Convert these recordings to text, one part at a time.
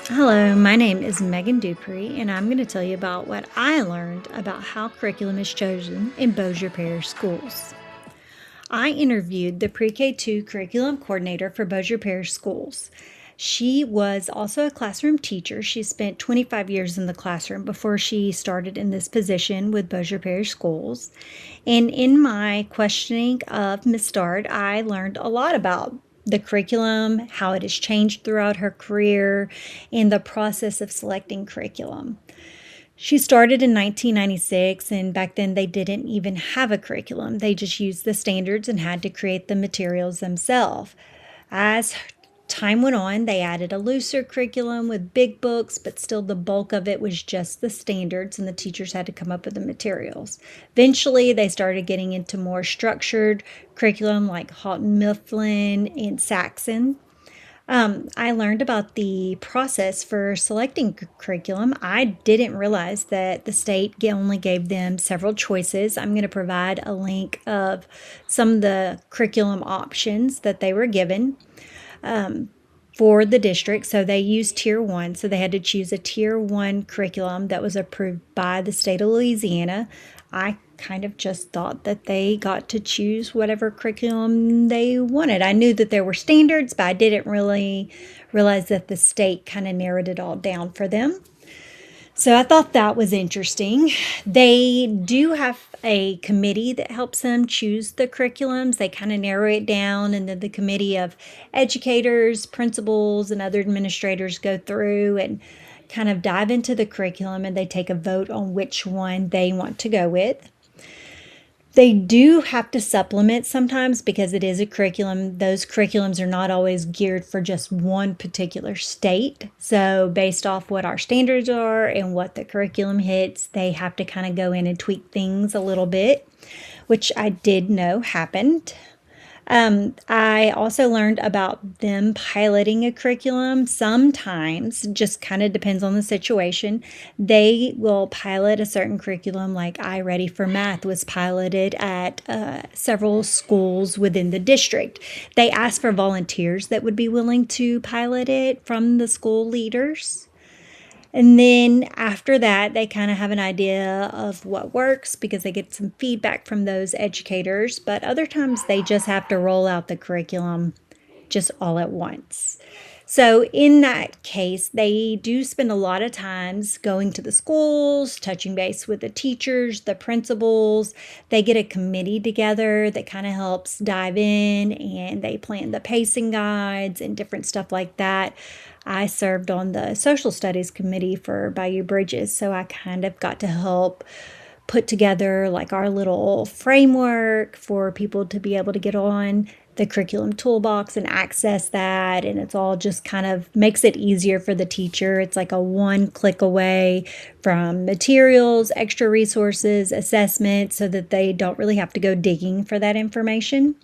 Hello, my name is Megan Dupree, and I'm going to tell you about what I learned about how curriculum is chosen in Bossier Parish schools. I interviewed the Pre-K 2 curriculum coordinator for Bossier Parish schools. She was also a classroom teacher. She spent 25 years in the classroom before she started in this position with Bossier Parish schools. And in my questioning of Ms. Stard, I learned a lot about the curriculum, how it has changed throughout her career, and the process of selecting curriculum. She started in 1996, and back then they didn't even have a curriculum. They just used the standards and had to create the materials themselves. As time went on, they added a looser curriculum with big books, but still the bulk of it was just the standards, and the teachers had to come up with the materials. Eventually, they started getting into more structured curriculum like Houghton Mifflin and Saxon. I learned about the process for selecting curriculum. I didn't realize that the state only gave them several choices. I'm going to provide a link of some of the curriculum options that they were given for the district. So they used Tier 1. So they had to choose a Tier 1 curriculum that was approved by the state of Louisiana. I kind of just thought that they got to choose whatever curriculum they wanted. I knew that there were standards, but I didn't really realize that the state kind of narrowed it all down for them. So I thought that was interesting. They do have a committee that helps them choose the curriculums. They kind of narrow it down, and then the committee of educators, principals, and other administrators go through and kind of dive into the curriculum, and they take a vote on which one they want to go with. They do have to supplement sometimes because it is a curriculum. Those curriculums are not always geared for just one particular state. So, based off what our standards are and what the curriculum hits, they have to kind of go in and tweak things a little bit, which I did know happened. I also learned about them piloting a curriculum. Sometimes, just kind of depends on the situation, they will pilot a certain curriculum, like iReady for Math was piloted at several schools within the district. They asked for volunteers that would be willing to pilot it from the school leaders. And then after that, they kind of have an idea of what works because they get some feedback from those educators. But other times, they just have to roll out the curriculum just all at once. So, in that case, they do spend a lot of times going to the schools, touching base with the teachers, the principals. They get a committee together that kind of helps dive in, and they plan the pacing guides and different stuff like that. I served on the social studies committee for Bayou Bridges, so I kind of got to help put together like our little framework for people to be able to get on the curriculum toolbox and access that. And it's all just kind of makes it easier for the teacher. It's like a one click away from materials, extra resources, assessment, so that they don't really have to go digging for that information.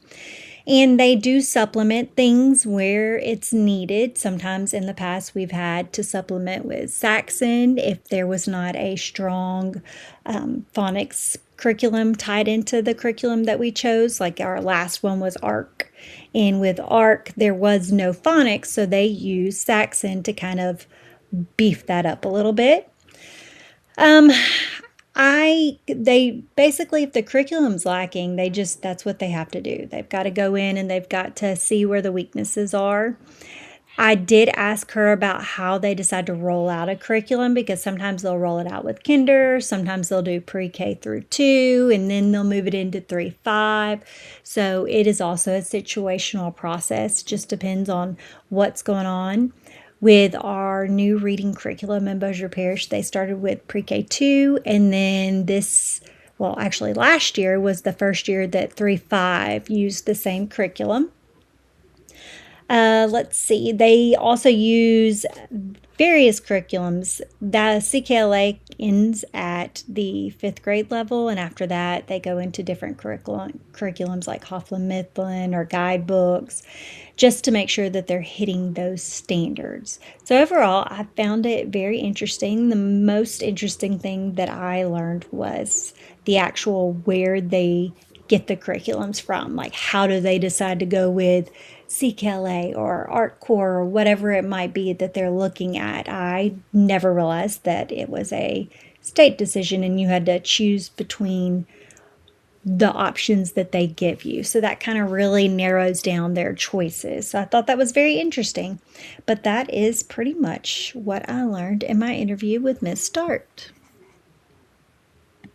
And they do supplement things where it's needed. Sometimes in the past, we've had to supplement with Saxon if there was not a strong phonics curriculum tied into the curriculum that we chose. Like our last one was ARC. And with ARC, there was no phonics, so they used Saxon to kind of beef that up a little bit. They basically, if the curriculum's lacking, that's what they have to do. They've got to go in and they've got to see where the weaknesses are. I did ask her about how they decide to roll out a curriculum because sometimes they'll roll it out with kinder, sometimes they'll do pre-K through 2, and then they'll move it into 3-5. So it is also a situational process, just depends on what's going on. With our new reading curriculum in Bossier Parish, they started with pre-K 2, and then last year was the first year that 3-5 used the same curriculum. Let's see, they also use various curriculums. The CKLA ends at the 5th grade level, and after that, they go into different curriculums like Hoffman Mifflin or guidebooks, just to make sure that they're hitting those standards. So overall, I found it very interesting. The most interesting thing that I learned was the actual where they get the curriculums from. Like, how do they decide to go with CKLA or ArtCore or whatever it might be that they're looking at. I never realized that it was a state decision and you had to choose between the options that they give you. So that kind of really narrows down their choices. So I thought that was very interesting. But that is pretty much what I learned in my interview with Miss Start.